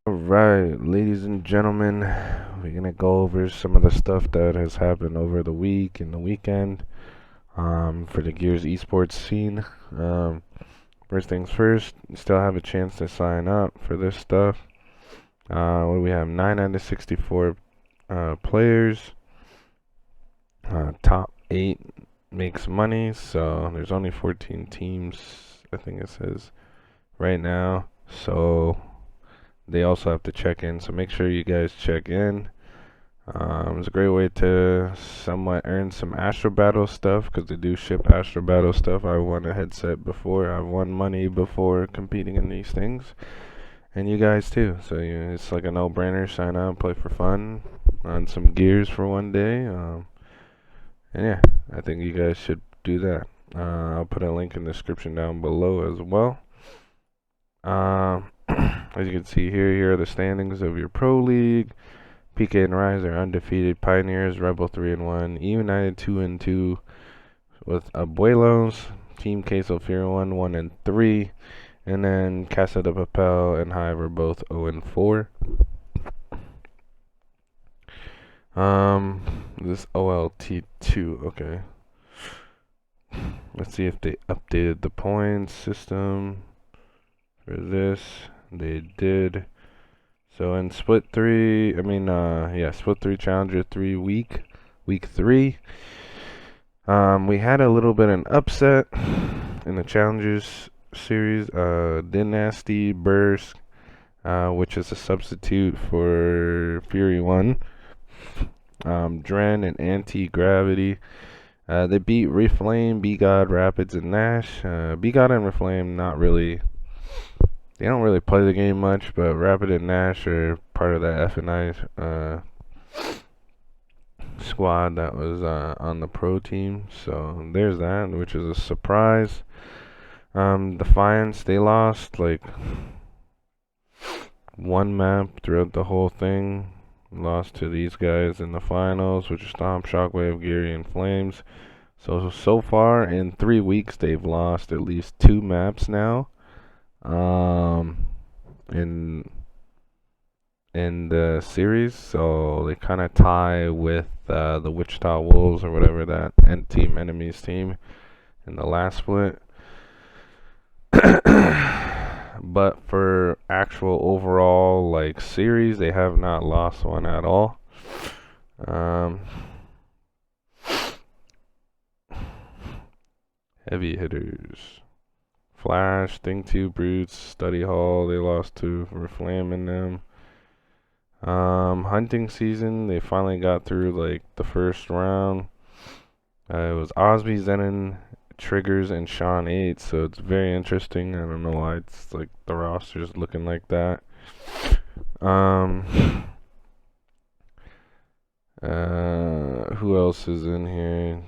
Alright, ladies and gentlemen, we're gonna go over some of the stuff that has happened over the week and the weekend for the Gears eSports scene. First things first, you still have a chance to sign up for this stuff. We have 9 out of 64 players. Top 8 makes money, so there's only 14 teams, I think it says, right now. So they also have to check in, so make sure you guys check in. It's a great way to somewhat earn some Astro Battle stuff, because they do ship Astro Battle stuff. I won a headset before, I've won money before competing in these things, and you guys too. So it's like a no-brainer. Sign up, play for fun on some Gears for one day. And yeah, I think you guys should do that. I'll put a link in the description down below as well. As you can see here are the standings of your Pro League. PK and Rise are undefeated. Pioneers, Rebel 3-1. United 2-2 with Abuelos. Team Queso Fear 1-3. And then Casa de Papel and Hive are both 0-4. This OLT2, okay. Let's see if they updated the points system for this. They did. So in split 3, split 3 Challenger 3 week 3, we had a little bit of an upset in the Challengers series. Dynasty Burst, which is a substitute for Fury 1. Dren and Anti-Gravity. They beat Reflame, B-God, Rapids, and Nash. B-God and Reflame they don't really play the game much, but Rapid and Nash are part of that F&I squad that was on the pro team. So there's that, which is a surprise. Defiance, they lost like one map throughout the whole thing. Lost to these guys in the finals, which is Stomp, Shockwave, Geary, and Flames. So far in 3 weeks, they've lost at least 2 maps now. In the series, so they kind of tie with the Wichita Wolves or whatever that team enemies team in the last split. But for actual overall like series, they have not lost one at all. Heavy hitters: Flash, Thing 2, Brutes, Study Hall, they lost to Reflame in them. Hunting season, they finally got through like the first round. It was Osby, Zenon, Triggers, and Sean 8, so it's very interesting. I don't know why it's like the roster's looking like that. Who else is in here?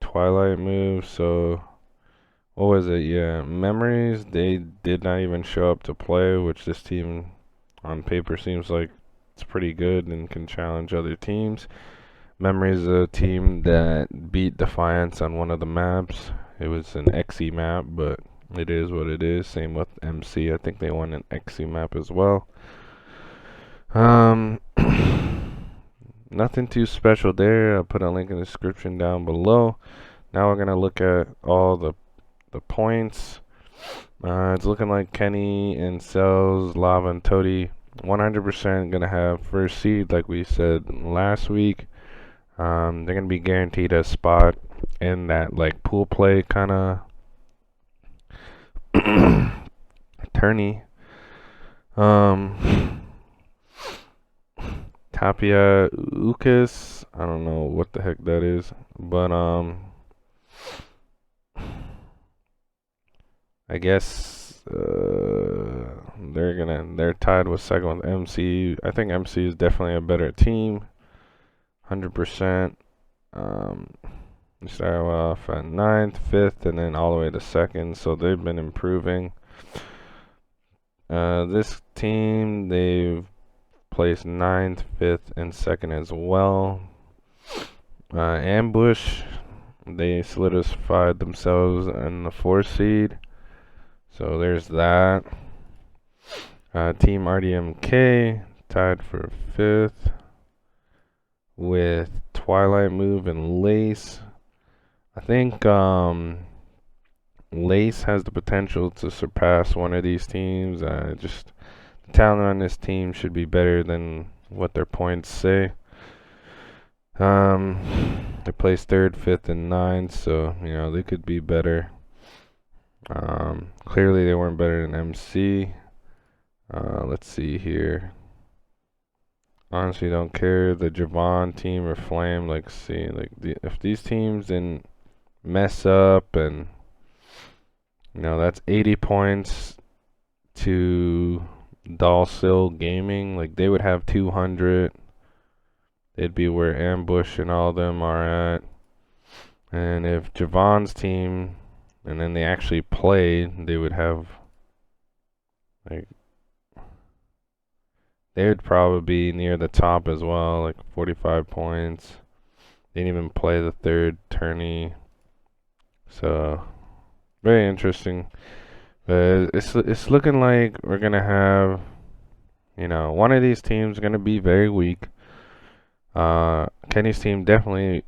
Twilight Move, so what was it? Yeah, Memories, they did not even show up to play, which this team on paper seems like it's pretty good and can challenge other teams. Memories is a team that beat Defiance on one of the maps. It was an XE map, but it is what it is. Same with MC. I think they won an XE map as well. Nothing too special there. I'll put a link in the description down below. Now we're gonna look at all the points. It's looking like Kenny and Cells, Lava, and Toady 100% gonna have first seed, like we said last week. They're gonna be guaranteed a spot in that like pool play kind of tourney. Tapia Ukas, I don't know what the heck that is, but I guess they're tied with second with MC. I think MC is definitely a better team, 100%. We started off at 9th, 5th, and then all the way to 2nd, so they've been improving. This team, they've placed 9th, 5th, and 2nd as well. Ambush, They solidified themselves in the 4th seed. So there's that. Team RDMK tied for 5th with Twilight Move and Lace. I think Lace has the potential to surpass one of these teams. Just the talent on this team should be better than what their points say. They placed 3rd, 5th, and 9th, so you know they could be better. Clearly they weren't better than MC. Let's see here. Honestly, don't care. The Javon team or Flame, like, see, like, if these teams didn't mess up, and you know that's 80 points to Dalsil Gaming, like they would have 200. They'd be where Ambush and all them are at. And if Javon's team, and then they actually played, they would have, like, they would probably be near the top as well, like 45 points. They didn't even play the 3rd tourney. So, very interesting. But it's looking like we're going to have, you know, one of these teams going to be very weak. Kenny's team definitely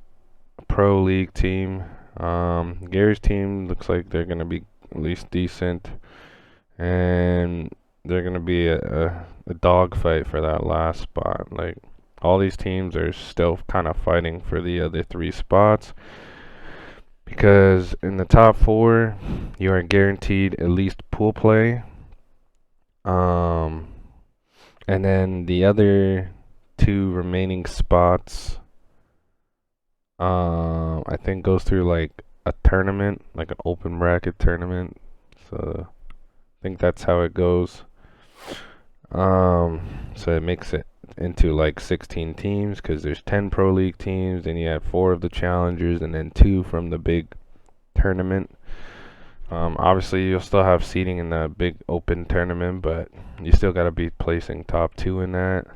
a pro league team. Gary's team looks like they're going to be at least decent. And they're going to be a dogfight for that last spot. Like, all these teams are still kind of fighting for the other 3 spots. Because in the top 4, you are guaranteed at least pool play. And then the other 2 remaining spots, I think goes through like a tournament, like an open bracket tournament. So I think that's how it goes. So it makes it into like 16 teams because there's 10 pro league teams, and you have 4 of the challengers, and then 2 from the big tournament. Obviously you'll still have seeding in the big open tournament, but you still got to be placing top 2 in that.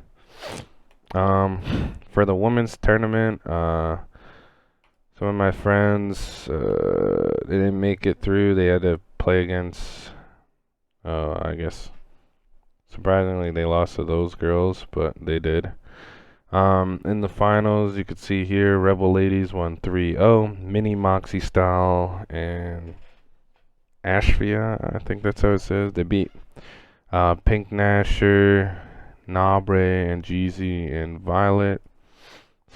For the women's tournament, some of my friends, they didn't make it through. They had to play against, I guess, surprisingly, they lost to those girls, but they did. In the finals, you could see here, Rebel Ladies won 3-0. Mini Moxie Style and Ashvia, I think that's how it says. They beat Pink Nasher, Nabre, and Jeezy and Violet.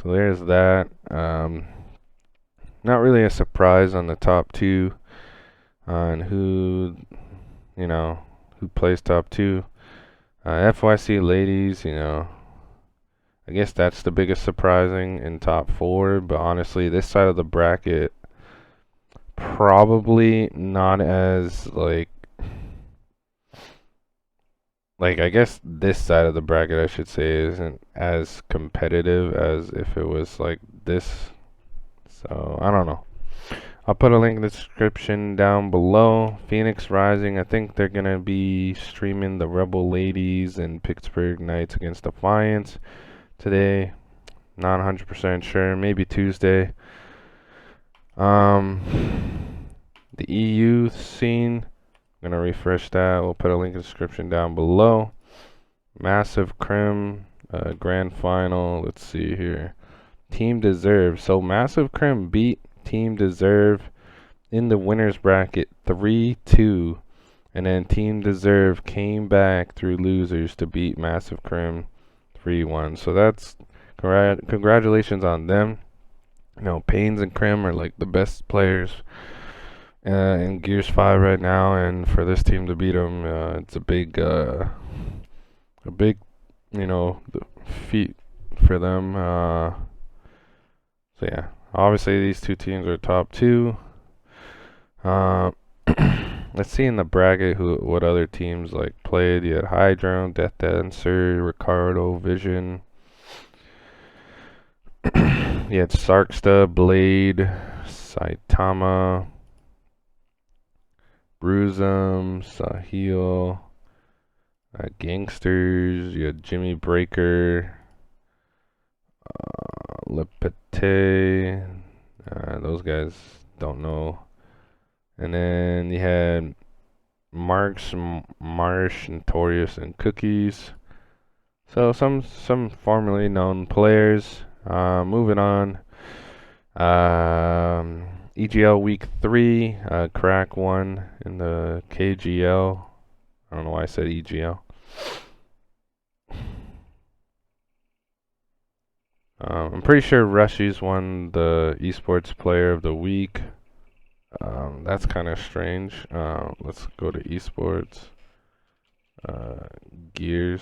So there's that. Not really a surprise on the top 2 on who, you know, who plays top 2. FYC Ladies, you know, I guess that's the biggest surprising in top 4, but honestly, this side of the bracket probably not as like I guess this side of the bracket, I should say, isn't as competitive as if it was like this. So I don't know. I'll put a link in the description down below. Phoenix Rising, I think they're gonna be streaming the Rebel Ladies and Pittsburgh Knights against Defiance today. Not 100% sure. Maybe Tuesday. The EU scene, I'm gonna refresh that. We'll put a link in the description down below. Massive Crim grand final. Let's see here. Team Deserve. So Massive Crim beat Team Deserve in the winners bracket 3-2, and then Team Deserve came back through losers to beat Massive Crim 3-1. So that's congratulations on them. You know, Pains and Crim are like the best players in Gears 5 right now, and for this team to beat them, it's a big, you know, feat for them. So yeah, obviously these 2 teams are top 2. Let's see in the bracket what other teams like played. You had Hydro, Death Dancer, Ricardo, Vision. You had Sarksta, Blade, Saitama, Bruisum, Sahil, Gangsters. You had Jimmy Breaker, Lepete, Those guys don't know. And then you had Marsh, Notorious, and Cookies. So some formerly known players. Moving on. EGL Week 3, Crack won in the KGL. I don't know why I said EGL. I'm pretty sure RushieZ won the eSports Player of the Week. That's kind of strange. Let's go to eSports. Gears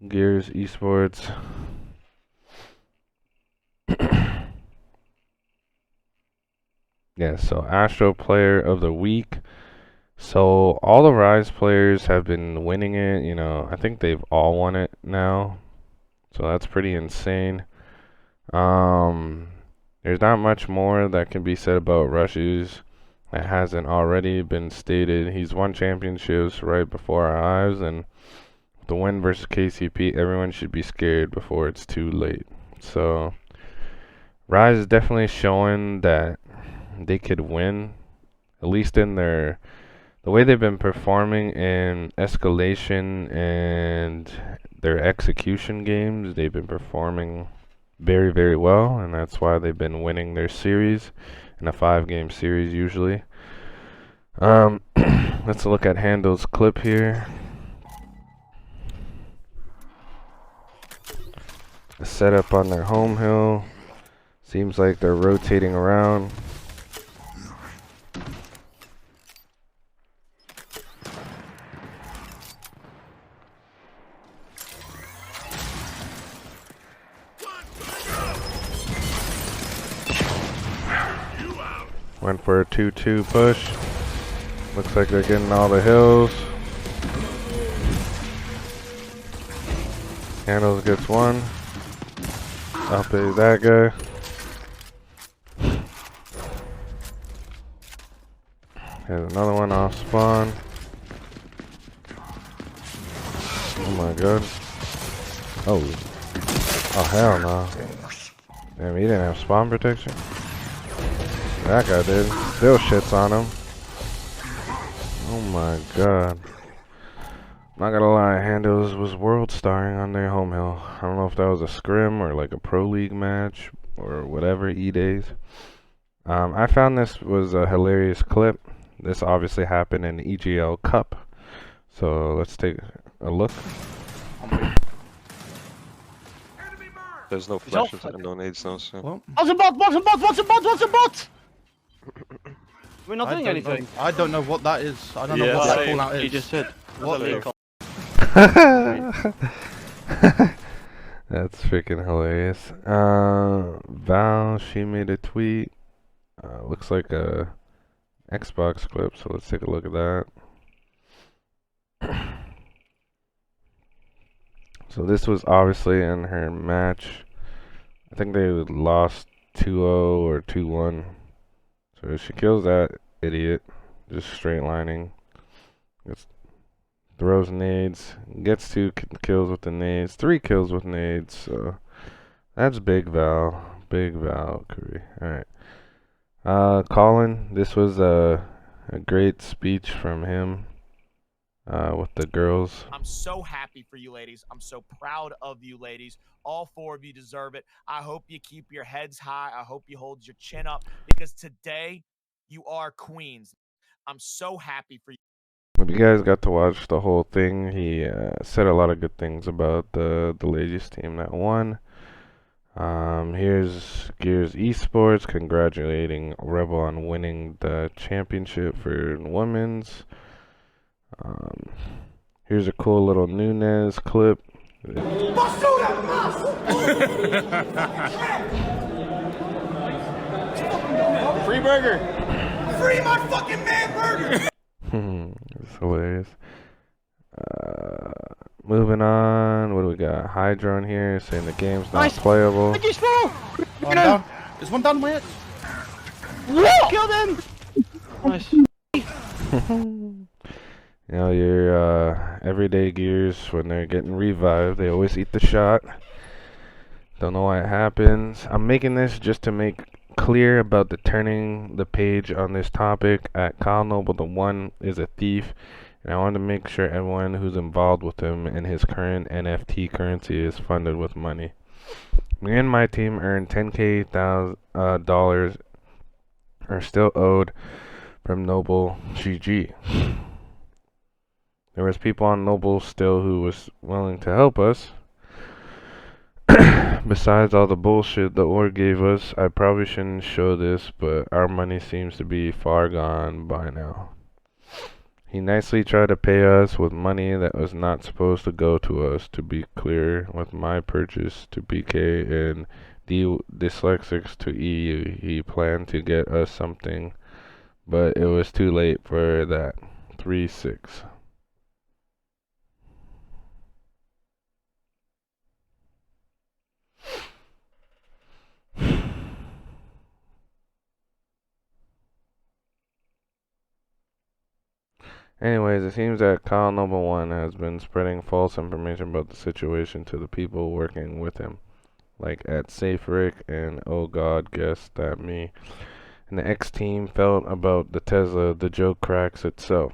eSports. Yeah, so Astro Player of the Week. So all the Rise players have been winning it. You know, I think they've all won it now. So that's pretty insane. There's not much more that can be said about RushieZ that hasn't already been stated. He's won championships right before our eyes, and the win versus KCP, everyone should be scared before it's too late. So Rise is definitely showing that they could win, at least in the way they've been performing in escalation and their execution games. They've been performing very, very well, and that's why they've been winning their series in a 5-game series usually. Let's look at Handel's clip here. The setup on their home hill. Seems like they're rotating around. Went for a 2-2 push. Looks like they're getting all the hills. Handles gets one. I'll pay that guy. Here's another one off spawn. Oh my god. Oh hell no. Damn, he didn't have spawn protection. That guy did. Still shits on him. Oh my god. Not gonna lie, Handles was world starring on their home hill. I don't know if that was a scrim or like a pro league match or whatever, E-Days. I found this was a hilarious clip. This obviously happened in EGL Cup. So let's take a look. There's no flashes and no nades now, so. What's a bot? What's a bot? What's a bot? What's a bot? We're not doing anything. I don't know what that is. I don't know what that call out is. You just said. What That's freaking hilarious. Val, she made a tweet. Looks like a Xbox clip, so let's take a look at that. So this was obviously in her match. I think they lost 2-0 or 2-1. So she kills that idiot, just straight lining. Throws nades, gets 2 kills with the nades, 3 kills with nades. So that's big Val, Curry. Alright. Colin, this was a great speech from him with the girls. I'm so happy for you ladies. I'm so proud of you ladies. All 4 of you deserve it. I hope you keep your heads high. I hope you hold your chin up because today you are queens. I'm so happy for you. If you guys got to watch the whole thing, he said a lot of good things about the ladies team that won. Here's Gears eSports congratulating Rebel on winning the championship for women's. Here's a cool little Nunez clip. Free burger. Free my fucking man burger. It's hilarious. Moving on, what do we got? Hydra in here saying the game's not playable. One down. There's one down, wait. What? Kill them. Nice. You know, your everyday Gears, when they're getting revived, they always eat the shot. Don't know why it happens. I'm making this just to make clear about the turning the page on this topic. At Kyle Noble, the one is a thief, and I want to make sure everyone who's involved with him and his current NFT currency is funded with money. Me and my team earned $10K are still owed from Noble GG. There was people on Noble still who was willing to help us. Besides all the bullshit the org gave us, I probably shouldn't show this, but our money seems to be far gone by now. He nicely tried to pay us with money that was not supposed to go to us. To be clear, with my purchase to PK and Dyslexics to EU, he planned to get us something, but it was too late for that. 3-6. Anyways, it seems that Kyle Noble 1 has been spreading false information about the situation to the people working with him, like at Safe Rick and Oh God, guess that me. And the X team felt about the Tesla, the joke cracks itself.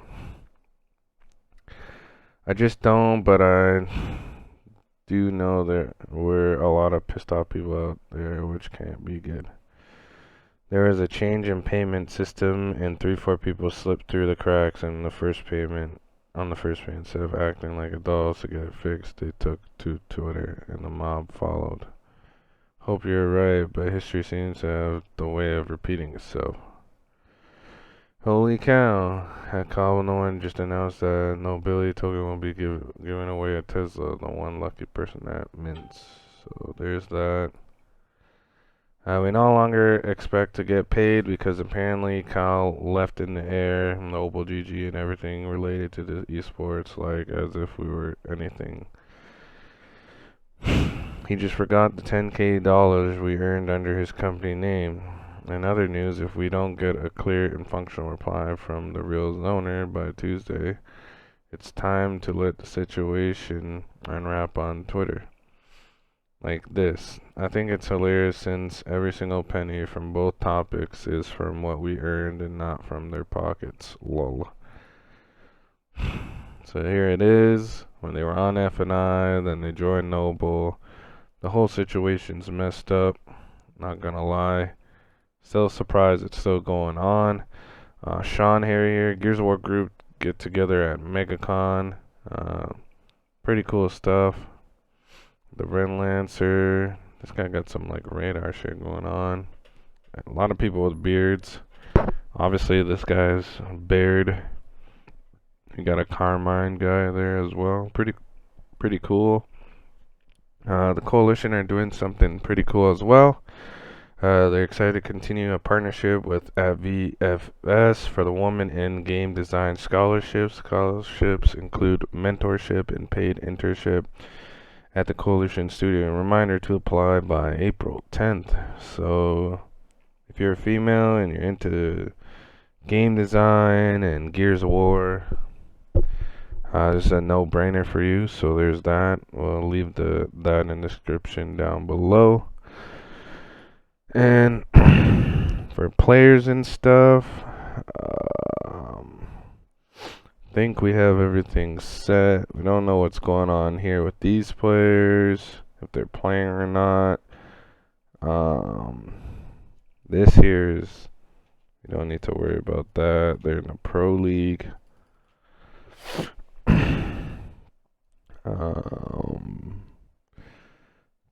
I just don't, but I do know there were a lot of pissed off people out there, which can't be good. There was a change in payment system, and 3-4 people slipped through the cracks on the first payment. Instead of acting like adults to get it fixed, they took to Twitter, and the mob followed. Hope you're right, but history seems to have the way of repeating itself. Holy cow! Had Kyle Nolan just announced that Nobility token will be giving away a Tesla, the one lucky person that mints. So there's that. We no longer expect to get paid because apparently Kyle left in the air Noble GG and everything related to the eSports, like as if we were anything. He just forgot the $10K we earned under his company name. In other news, if we don't get a clear and functional reply from the real owner by Tuesday, it's time to let the situation unwrap on Twitter. Like this. I think it's hilarious since every single penny from both topics is from what we earned and not from their pockets. Lol. So here it is. When they were on F&I, then they joined Noble. The whole situation's messed up. Not gonna lie. Still surprised it's still going on. Sean Harrier, Gears of War group get together at MegaCon. Pretty cool stuff. The Ren Lancer. This guy got some like radar shit going on. A lot of people with beards. Obviously this guy's bared. You got a Carmine guy there as well. Pretty cool. The Coalition are doing something pretty cool as well. They're excited to continue a partnership with VFS for the Women in Game Design Scholarships. Scholarships include mentorship and paid internship at the Coalition Studio. A reminder to apply by April 10th. So if you're a female and you're into game design and Gears of War, this is a no-brainer for you. So there's that. We'll leave that in the description down below. And for players and stuff, think we have everything set. We don't know what's going on here with these players, if they're playing or not. This here is, you don't need to worry about that. They're in the Pro League.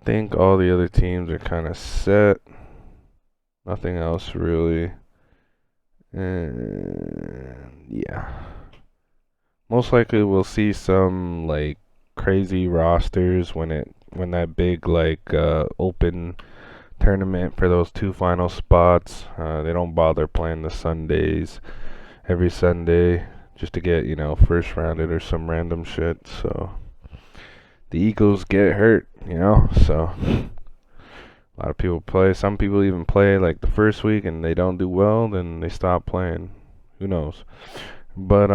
Think all the other teams are kind of set. Nothing else really. And yeah. Most likely we'll see some like crazy rosters when that big like open tournament for those 2 final spots. They don't bother playing the Sundays every Sunday just to get, first rounded or some random shit. So the Eagles get hurt, so a lot of people play. Some people even play like the first week and they don't do well, then they stop playing. Who knows? But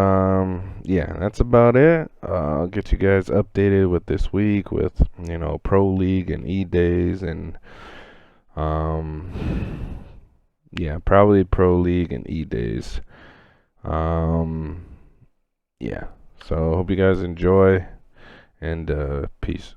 yeah, that's about it. I'll get you guys updated with this week with, you know, Pro League and E-Days and yeah, probably Pro League and E-Days. Yeah. So hope you guys enjoy, and peace.